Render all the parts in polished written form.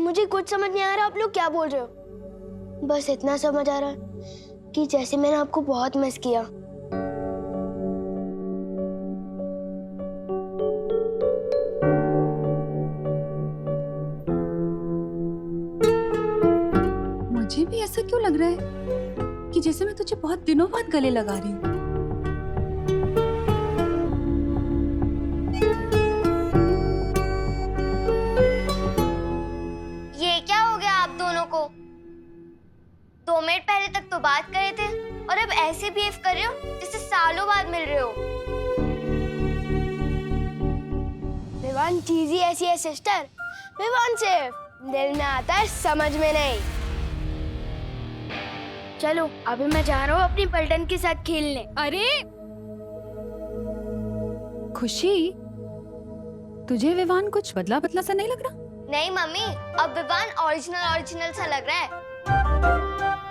मुझे कुछ समझ नहीं आ रहा आप लोग क्या बोल रहे हो। बस इतना समझ आ रहा है कि जैसे मैंने आपको बहुत मिस किया। मुझे भी ऐसा क्यों लग रहा है कि जैसे मैं तुझे बहुत दिनों बाद गले लगा रही हूँ। ये क्या हो गया आप दोनों को? 2 मिनट पहले तक तो बात कर रहे थे और अब ऐसे बिहेव कर रहे हो जैसे सालों बाद मिल रहे हो। विवान चीज ही ऐसी है सिस्टर, विवान सिर्फ दिल में आता है समझ में नहीं। चलो अभी मैं जा रहा हूँ अपनी पलटन के साथ खेलने। अरे खुशी, तुझे विवान कुछ बदला बदला सा नहीं लग रहा? नहीं मम्मी, अब विवान ओरिजिनल सा लग रहा है।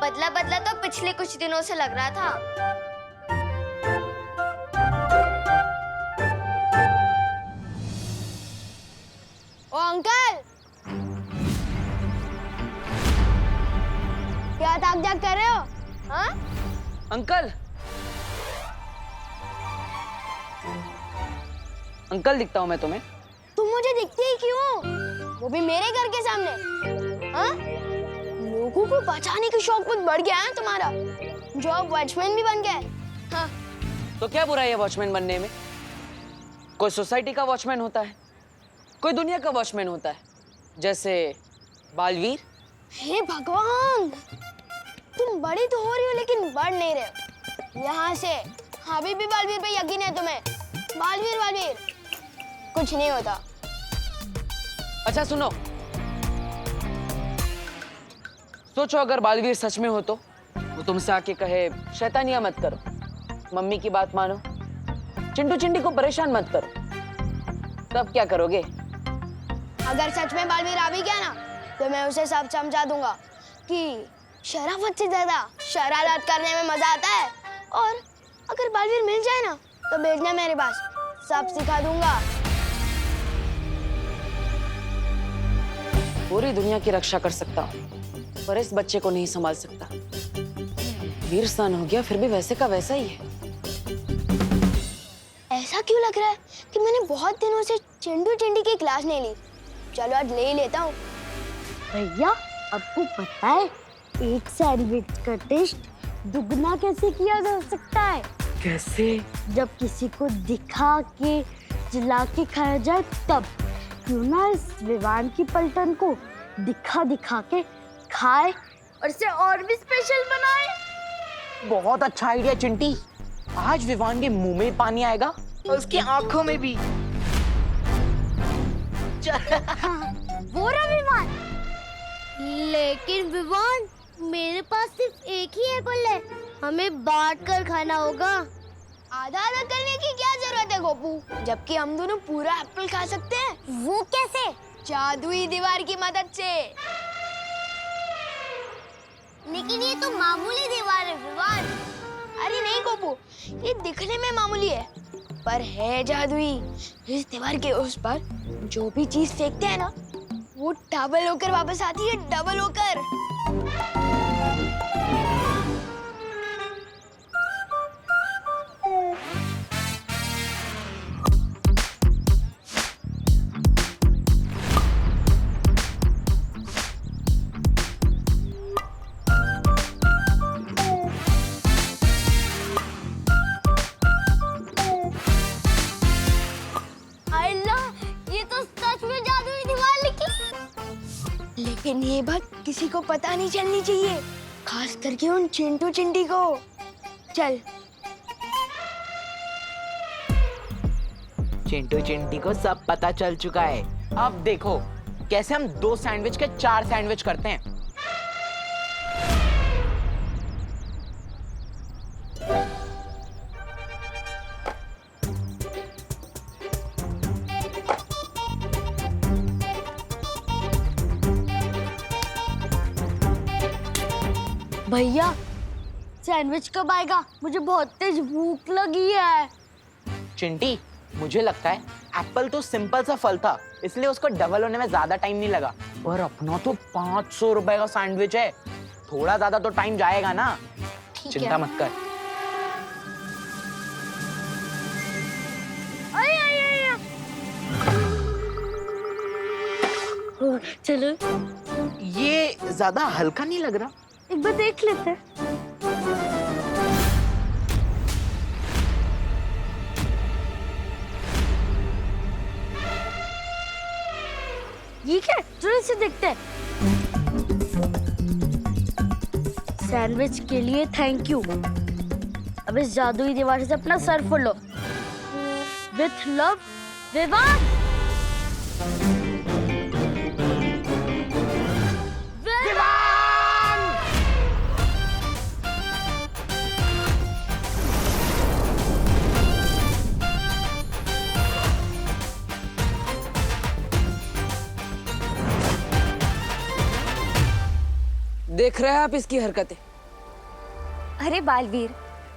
बदला बदला तो पिछले कुछ दिनों से लग रहा था। ओ अंकल, क्या ताक झाक कर रहे हो? हाँ? अंकल, अंकल दिखता हूँ मैं तुम्हें? तुम मुझे दिखती ही क्यों? वो भी मेरे घर के सामने। हाँ? लोगों को बचाने की शौक बहुत बढ़ गया है तुम्हारा, जो अब वॉचमैन भी बन गए। हाँ। तो क्या बुराई है वॉचमैन बनने में? कोई सोसाइटी का वॉचमैन होता है, कोई दुनिया का वॉचमैन होता है, जैसे बालवीर। हे भगवान, तुम बड़ी तो हो रही हो लेकिन बढ़ नहीं रहे हो। यहाँ से अभी भी बालवीर पे यकीन है तुम्हें? बालवीर कुछ नहीं होता। अच्छा सुनो, सोचो अगर बालवीर सच में हो तो वो तुमसे आके कहे शैतानियां मत करो, मम्मी की बात मानो, चिंटू चिंटी को परेशान मत करो, तब क्या करोगे? अगर सच में बालवीर आ भी गया ना तो मैं उसे सब समझा दूंगा कि शराफत से ज्यादा शरारत करने में मजा आता है। और अगर बालवीर मिल जाए ना तो भेजना मेरे पास, सब सिखा दूंगा। पूरी दुनिया की रक्षा कर सकता हूँ पर इस बच्चे को नहीं संभाल सकता। वीर सन हो गया फिर भी वैसे का वैसा ही है। ऐसा क्यों लग रहा है कि मैंने बहुत दिनों से चिंटू चिंटी की क्लास नहीं ली। चलो आज ले ही लेता हूँ। भैया आपको पता है एक सैंडविच का टेस्ट दुगना कैसे किया जा सकता है? कैसे? जब किसी को दिखा के जिला के खाया जाए तब। क्यों ना इस विवान की पलटन को दिखा दिखा के खाए और इसे और भी स्पेशल बनाए। बहुत अच्छा आइडिया चिंटी। आज विवान के मुंह में पानी आएगा और उसकी आंखों में भी। वो रहा विवान। लेकिन विवान मेरे पास सिर्फ एक ही एप्पल है, हमें बांट कर खाना होगा। आधा आधा करने की क्या जरूरत है गोपू, जबकि हम दोनों पूरा एप्पल खा सकते हैं। वो कैसे? जादुई दीवार की मदद से। लेकिन ये तो मामूली दीवार है विवान। अरे नहीं गोपू, ये दिखने में मामूली है पर है जादुई। इस दीवार के उस पर जो भी चीज फेंकते हैं ना वो डबल होकर वापस आती है, डबल होकर। लेकिन ये बात किसी को पता नहीं चलनी चाहिए, खास करके उन चिंटू चिंटी को। चल। चिंटू चिंटी को सब पता चल चुका है। अब देखो कैसे हम 2 सैंडविच के 4 सैंडविच करते हैं। भैया सैंडविच कब आएगा? मुझे बहुत तेज भूख लगी है। चिंटी मुझे लगता है एप्पल तो सिंपल सा फल था, इसलिए उसको डबल होने में ज्यादा टाइम नहीं लगा। पर अपना तो 500 रुपए का सैंडविच है, थोड़ा ज्यादा तो टाइम जाएगा ना। चिंता मत कर। चलो ये ज्यादा हल्का नहीं लग रहा? एक बार देख लेते हैं। ये क्या, चलो इसे देखते हैं। सैंडविच के लिए थैंक यू। अब इस जादुई दीवार से अपना सर फोड़ लो। With love, Vivaan. देख रहे हैं आप इसकी हरकतें? अरे बालवीर,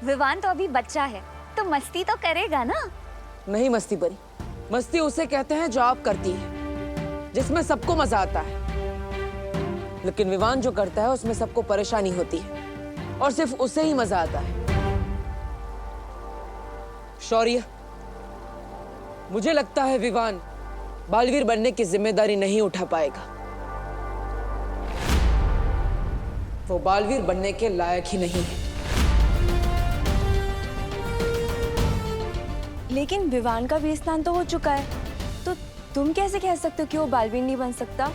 विवान तो अभी बच्चा है, तो मस्ती तो करेगा ना। नहीं मस्ती परी, मस्ती उसे कहते हैं जो आप करती है, जिसमें सबको मजा आता है। लेकिन विवान जो करता है उसमें सबको परेशानी होती है और सिर्फ उसे ही मजा आता है। शौर्य, मुझे लगता है विवान बालवीर बनने की जिम्मेदारी नहीं उठा पाएगा। वो बालवीर बनने के लायक ही नहीं है। लेकिन विवान का 20 स्नान तो हो चुका है, तो तुम कैसे कह सकते हो कि वो बालवीर नहीं बन सकता?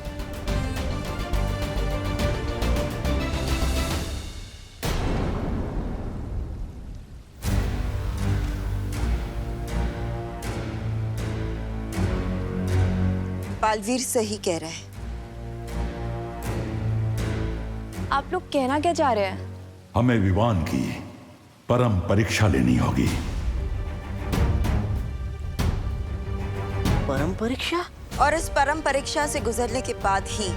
बालवीर सही कह रहा है। आप लोग कहना क्या चाह रहे हैं? हमें विवान की परम परीक्षा लेनी होगी। परम परीक्षा? और इस परम परीक्षा से गुजरने के बाद ही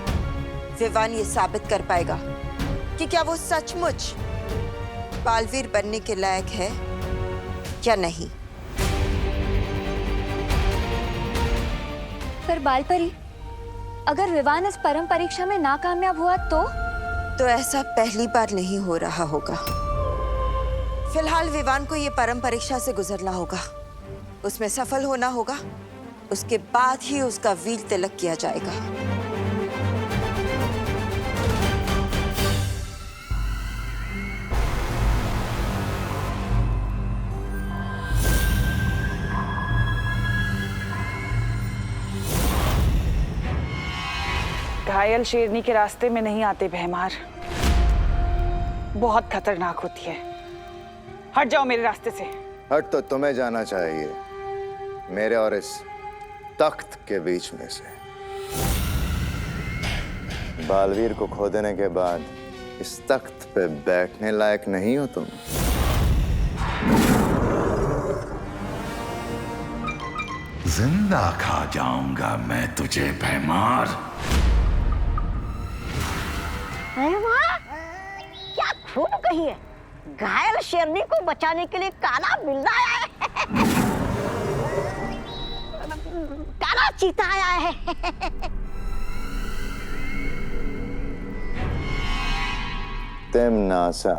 विवान ये साबित कर पाएगा कि क्या वो सचमुच बालवीर बनने के लायक है या नहीं। पर बालपरी, अगर विवान इस परम परीक्षा में नाकामयाब हुआ तो ऐसा पहली बार नहीं हो रहा होगा। फिलहाल विवान को ये परम परीक्षा से गुजरना होगा, उसमें सफल होना होगा, उसके बाद ही उसका वीर तिलक किया जाएगा। घायल शेरनी के रास्ते में नहीं आते भैमार, बहुत खतरनाक होती है। हट जाओ मेरे रास्ते से। हट तो तुम्हें जाना चाहिए, मेरे और इस तख्त के बीच में से। बालवीर को खो देने के बाद इस तख्त पे बैठने लायक नहीं हो तुम। जिंदा खा जाऊंगा मैं तुझे भैमार। क्या खूब कही है, घायल शेरनी को बचाने के लिए काला बिल्ला आया है। काला चीता आया है। तिमनासा,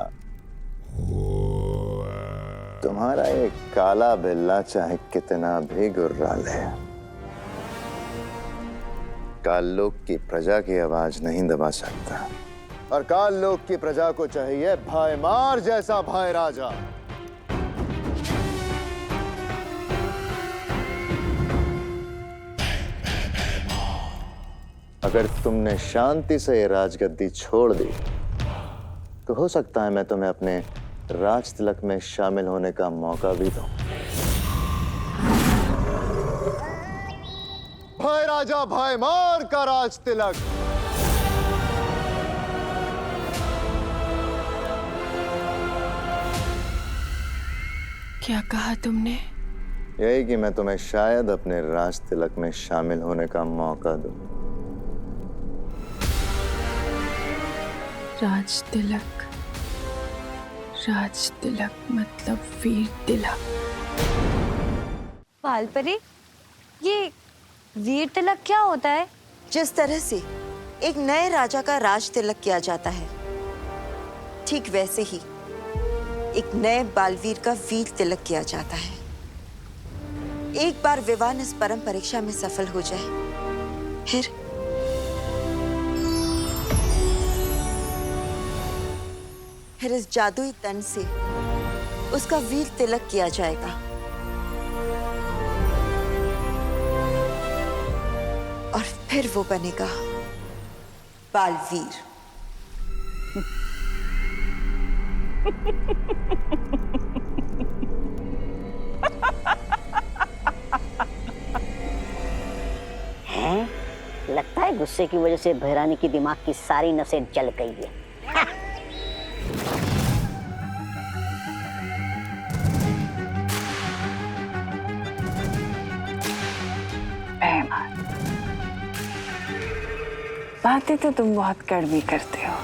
तुम्हारा ये काला बिल्ला चाहे कितना भी गुर्रा ले, काललोक की प्रजा की आवाज नहीं दबा सकता। और काललोक की प्रजा को चाहिए भाईमार जैसा भाई राजा। अगर तुमने शांति से ये राजगद्दी छोड़ दी तो हो सकता है मैं तुम्हें अपने राज तिलक में शामिल होने का मौका भी दूं। भाई राजा भाईमार का राज तिलक। क्या कहा तुमने? यही कि मैं तुम्हें शायद अपने राज तिलक में शामिल होने का मौका दूं। राज तिलक, राज तिलक मतलब वीर तिलक। बालपरी, ये वीर तिलक क्या होता है? जिस तरह से एक नए राजा का राज तिलक किया जाता है, ठीक वैसे ही एक नए बालवीर का वीर तिलक किया जाता है। एक बार विवान इस परम परीक्षा में सफल हो जाए, फिर इस जादुई तन से उसका वीर तिलक किया जाएगा और फिर वो बनेगा बालवीर। लगता है गुस्से की वजह से भैरानी की दिमाग की सारी नसें जल गई है। बातें तो तुम बहुत कड़वी करते हो,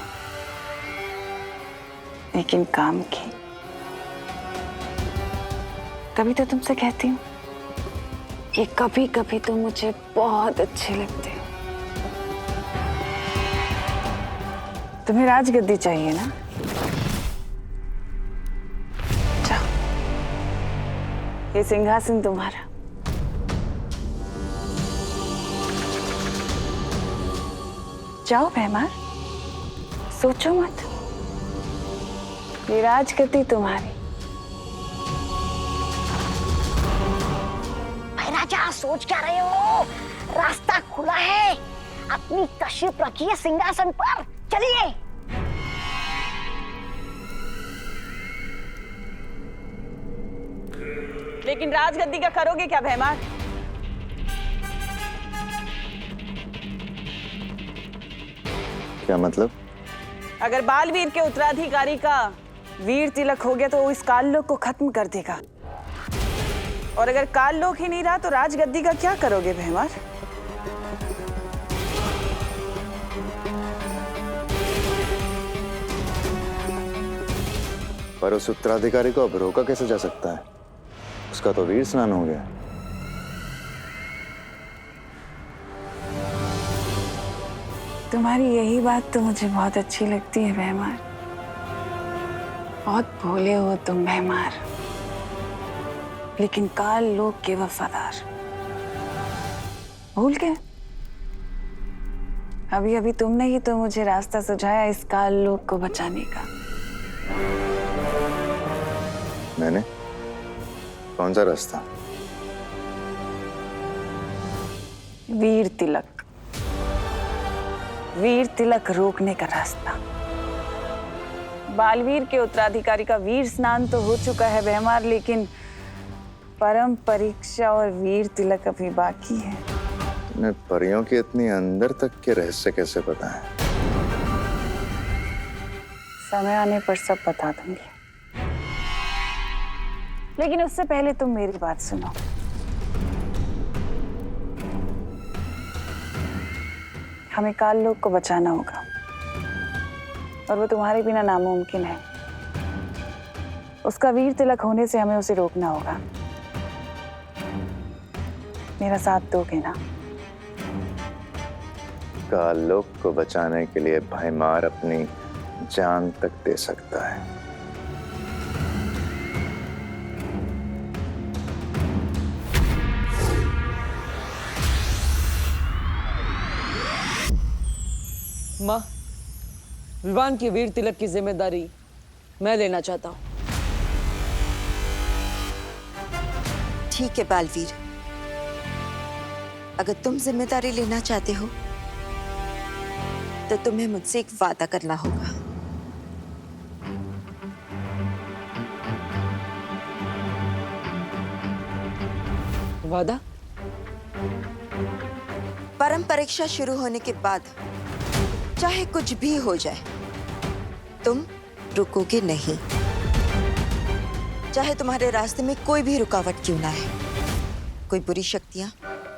लेकिन काम की तभी तो तुमसे कहती हूँ कि कभी कभी तुम मुझे बहुत अच्छे लगते हो। तुम्हें राजगद्दी चाहिए ना? जाओ, ये सिंहासन तुम्हारा। जाओ भैमार, सोचो मत, ये राजगद्दी तुम्हारी। राजा सोच क्या रहे हो? रास्ता खुला है, अपनी तशरीफ रखिए सिंहासन पर, चलिए। लेकिन राजगद्दी का करोगे क्या भैमार? क्या मतलब? अगर बालवीर के उत्तराधिकारी का वीर तिलक हो गया तो वो इस काललोक को खत्म कर देगा, और अगर काललोक ही नहीं रहा तो राजगद्दी का क्या करोगे भैमार? पर उस उत्तराधिकारी को अब रोका कैसे जा सकता है? उसका तो वीर स्नान हो गया। तुम्हारी यही बात तो मुझे बहुत अच्छी लगती है भैमार। बहुत भोले हो तुम भैमार, लेकिन काल लोक के वफादार। भूल गए? अभी अभी तुमने ही तो मुझे रास्ता सुझाया इस काल लोक को बचाने का। मैंने? कौन सा रास्ता? वीर तिलक। वीर तिलक रोकने का रास्ता। बालवीर के उत्तराधिकारी का वीर स्नान तो हो चुका है भैमार, लेकिन परम परीक्षा और वीर तिलक अभी बाकी है। तुम्हें परियों के इतनी अंदर तक के रहस्य कैसे पता है? समय आने पर सब बता दूंगी, लेकिन उससे पहले तुम मेरी बात सुनो। हमें काल लोक को बचाना होगा, और वो तुम्हारे बिना नामुमकिन है। उसका वीर तिलक होने से हमें उसे रोकना होगा। मेरा साथ दोगे ना? काल लोक को बचाने के लिए भैमार अपनी जान तक दे सकता है। माँ, विवान की वीर तिलक की जिम्मेदारी मैं लेना चाहता हूँ। ठीक है बालवीर, अगर तुम जिम्मेदारी लेना चाहते हो तो तुम्हें मुझसे एक वादा करना होगा। वादा? परम परीक्षा शुरू होने के बाद चाहे कुछ भी हो जाए, तुम रुकोगे नहीं। चाहे तुम्हारे रास्ते में कोई भी रुकावट क्यों ना है, कोई बुरी शक्तियां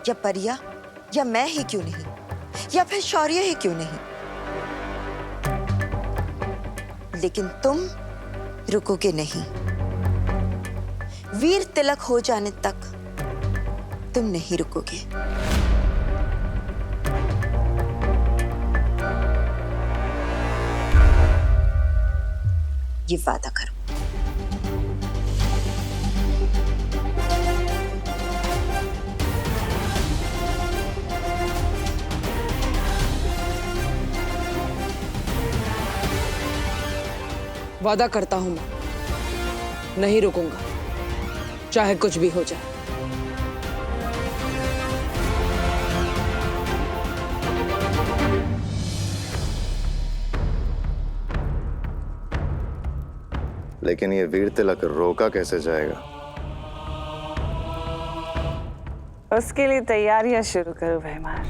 या परियां या मैं ही क्यों नहीं, या फिर शौर्य ही क्यों नहीं, लेकिन तुम रुकोगे नहीं। वीर तिलक हो जाने तक तुम नहीं रुकोगे। ये वादा करो। वादा करता हूं मैं नहीं रुकूंगा, चाहे कुछ भी हो जाए। लेकिन ये वीर तिलक रोका कैसे जाएगा? उसके लिए तैयारियां शुरू करो भैमार।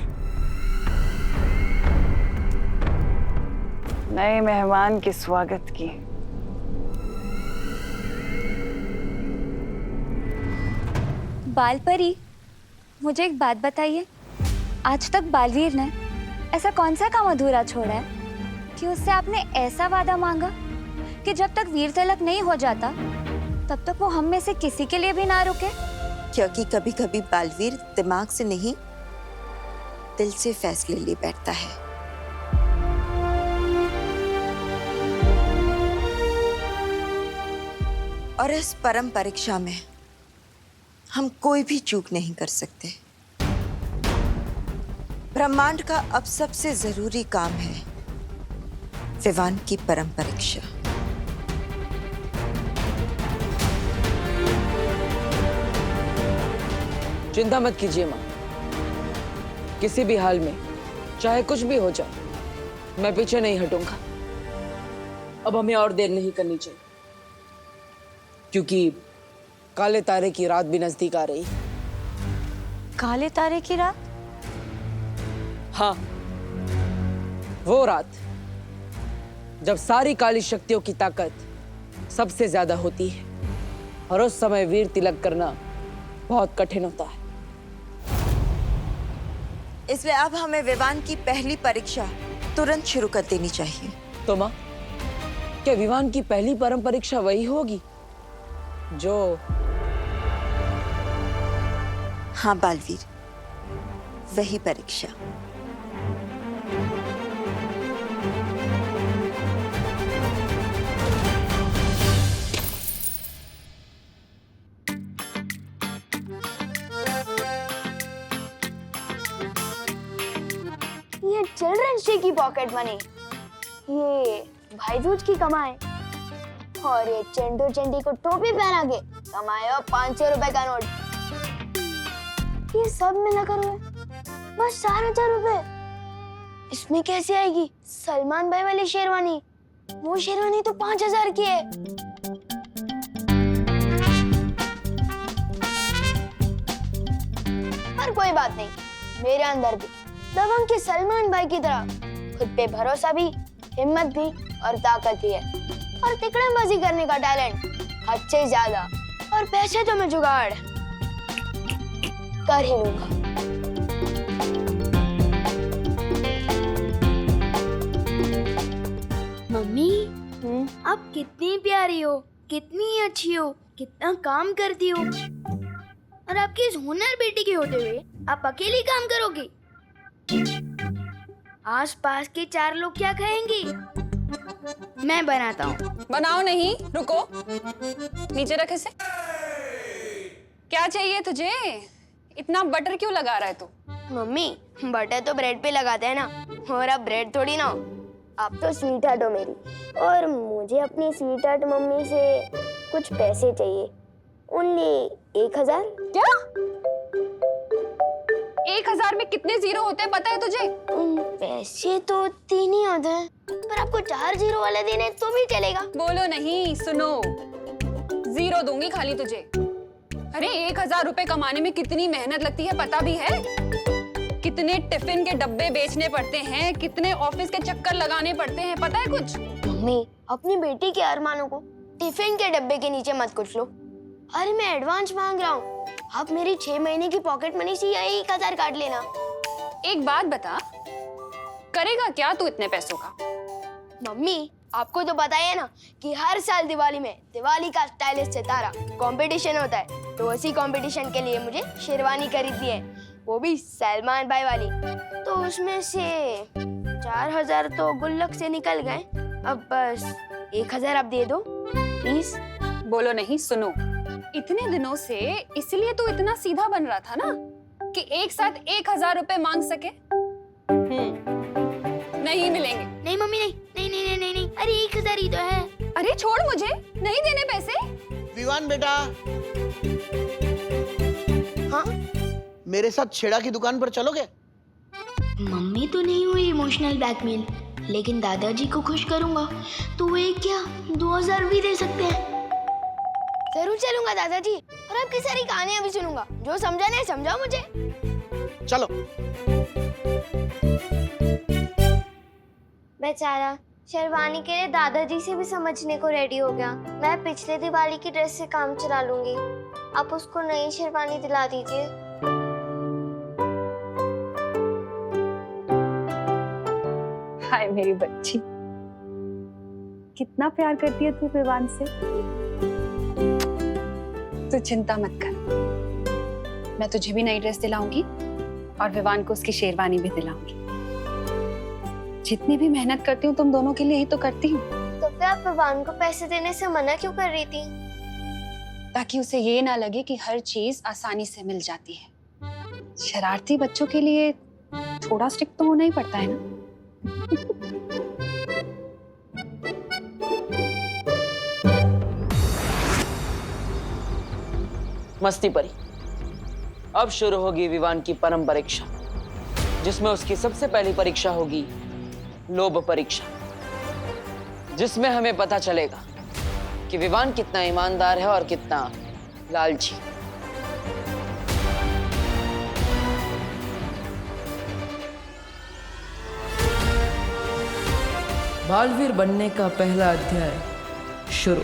नए मेहमान के स्वागत की। बालपरी, मुझे एक बात बताइए, आज तक बालवीर ने ऐसा कौन सा काम अधूरा छोड़ा है कि उससे आपने ऐसा वादा मांगा कि जब तक वीर तिलक नहीं हो जाता तब तक वो हम में से किसी के लिए भी ना रुके? क्योंकि कभी कभी बालवीर दिमाग से नहीं, दिल से फैसले ले बैठता है। और इस परम परीक्षा में हम कोई भी चूक नहीं कर सकते। ब्रह्मांड का अब सबसे जरूरी काम है विवान की परम परीक्षा। चिंता मत कीजिए माँ, किसी भी हाल में चाहे कुछ भी हो जाए मैं पीछे नहीं हटूंगा। अब हमें और देर नहीं करनी चाहिए क्योंकि काले तारे की रात भी नजदीक आ रही। काले तारे की रात? हाँ, वो रात जब सारी काली शक्तियों की ताकत सबसे ज्यादा होती है और उस समय वीर तिलक करना बहुत कठिन होता है। इसलिए अब हमें विवान की पहली परीक्षा तुरंत शुरू कर देनी चाहिए। तो माँ, क्या विवान की पहली परम परीक्षा वही होगी जो? हाँ बालवीर, वही परीक्षा। ये चिल्ड्रंस डे की पॉकेट मनी, ये भाईजूज की कमाई और ये चंडू चंडी को टोपी पहना के कमाए 500 रुपए का नोट, ये सब मिलाकर हुए बस 4000 रुपए। इसमें कैसे आएगी सलमान भाई वाली शेरवानी? वो शेरवानी तो 5000 की है। पर कोई बात नहीं, मेरे अंदर भी दबंग के सलमान भाई की तरह खुद पे भरोसा भी, हिम्मत भी और ताकत भी है, और तिकड़मबाजी करने का टैलेंट हद से ज्यादा, और पैसे तो मैं जुगाड़ कर ही लूंगा। मम्मी, आप कितनी प्यारी हो, कितनी अच्छी हो, कितना काम करती हो, और आपकी इस हुनर बेटी के होते हुए आप अकेली काम करोगी? आस पास के 4 लोग क्या कहेंगे? मैं बनाता हूँ। बनाओ नहीं, रुको, नीचे रख इसे। क्या चाहिए तुझे? इतना बटर क्यों लगा रहा है तू? मम्मी, बटर तो ब्रेड पे लगाते हैं ना, और अब ब्रेड थोड़ी ना हो। आप तो स्वीट हार्ट हो मेरी, और मुझे अपनी स्वीट हार्ट मम्मी से कुछ पैसे चाहिए। ओनली 1000। क्या? 1000 में कितने जीरो होते हैं पता है तुझे? पैसे तो 3 ही होते हैं, पर आपको 4 जीरो वाले देने तो भी चलेगा। बोलो नहीं, सुनो, जीरो दूंगी खाली तुझे। अरे 1000 रुपए कमाने में कितनी मेहनत लगती है पता भी है? कितने टिफिन के डब्बे बेचने पड़ते हैं, कितने ऑफिस के चक्कर लगाने पड़ते हैं, पता है कुछ? मम्मी, अपनी बेटी के अरमानों को टिफिन के डब्बे के नीचे मत कुछ लो। अरे मैं एडवांस मांग रहा हूँ, आप मेरी 6 महीने की पॉकेट मनी से यही 1000 काट लेना। एक बात बता, करेगा क्या तू इतने पैसों का? मम्मी, आपको तो पता ही है ना कि हर साल दिवाली में दिवाली का स्टाइलिश सितारा कंपटीशन होता है, तो उसी कंपटीशन के लिए मुझे शेरवानी खरीदनी है, वो भी सलमान भाई वाली। तो उसमें से 4000 तो गुल्लक से निकल गए, अब बस 1000 अब दे दो प्लीज। बोलो नहीं, सुनो। इतने दिनों से इसलिए तो इतना सीधा बन रहा था ना कि एक साथ 1000 रुपए मांग सके। नहीं मिलेंगे। नहीं मम्मी नहीं नहीं नहीं नहीं नहीं, अरे 1000 ही तो है। अरे छोड़, मुझे नहीं देने पैसे। विवान बेटा, हाँ मेरे साथ छेड़ा की दुकान पर चलोगे? मम्मी तो नहीं हुई इमोशनल ब्लैकमेल, लेकिन दादाजी को खुश करूंगा तो वो एक क्या 2000 भी दे सकते हैं। जरूर चलूंगा दादाजी, और आपकी सारी कहानियां भी सुनूंगा। जो समझा नहीं समझाओ मुझे। चलो। बेचारा शेरवानी के लिए दादाजी से भी समझने को रेडी हो गया। मैं पिछले दिवाली की ड्रेस से काम चला लूंगी, आप उसको नई शेरवानी दिला दीजिए। हाय मेरी बच्ची, कितना प्यार करती है तू विवान से। तू चिंता मत कर, मैं तुझे भी नई ड्रेस दिलाऊंगी और विवान को उसकी शेरवानी भी दिलाऊंगी। जितनी भी मेहनत करती हूँ तुम दोनों के लिए ही तो करती हूँ। तो फिर आप विवान को पैसे देने से मना क्यों कर रही थी? ताकि उसे ये ना लगे कि हर चीज आसानी से मिल जाती है। शरारती बच्चों के लिए थोड़ा स्ट्रिक्ट तो होना ही पड़ता है ना। मस्ती परी, अब शुरू होगी विवान की परम परीक्षा, जिसमें उसकी सबसे पहली परीक्षा होगी लोभ परीक्षा, जिसमें हमें पता चलेगा कि विवान कितना ईमानदार है और कितना लालची। बालवीर बनने का पहला अध्याय शुरू।